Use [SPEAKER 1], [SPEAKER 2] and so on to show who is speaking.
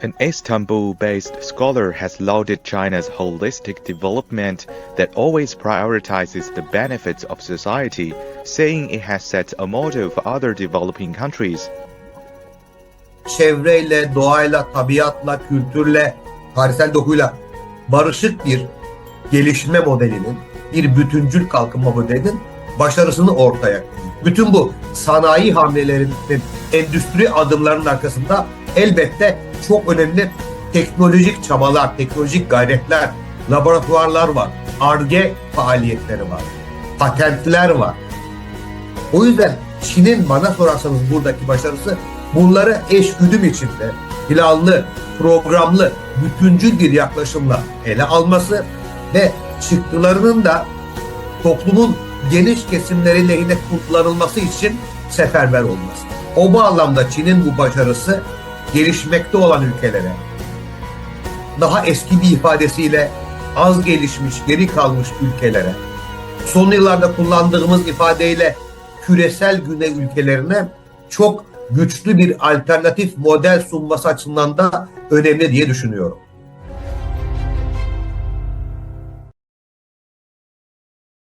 [SPEAKER 1] An Istanbul-based scholar has lauded China's holistic development that always prioritizes the benefits of society, saying it has set a model for other developing countries.
[SPEAKER 2] Çevreyle, doğayla, tabiatla, kültürle, tarihsel dokuyla barışık bir gelişme modelinin, bir bütüncül kalkınma modelinin başarısını ortaya koyuyor. Bütün bu sanayi hamlelerinin, endüstri adımlarının arkasında elbette çok önemli teknolojik çabalar, teknolojik gayretler, laboratuvarlar var, Ar-Ge faaliyetleri var, patentler var. O yüzden Çin'in bana sorarsanız buradaki başarısı bunları eşgüdüm içinde planlı, programlı, bütüncül bir yaklaşımla ele alması ve çıktılarının da toplumun geniş kesimleri lehine kullanılması için seferber olması. O bağlamda Çin'in bu başarısı gelişmekte olan ülkelere, daha eski bir ifadesiyle az gelişmiş, geri kalmış ülkelere, son yıllarda kullandığımız ifadeyle küresel güney ülkelerine çok güçlü bir alternatif model sunması açısından da önemli diye düşünüyorum.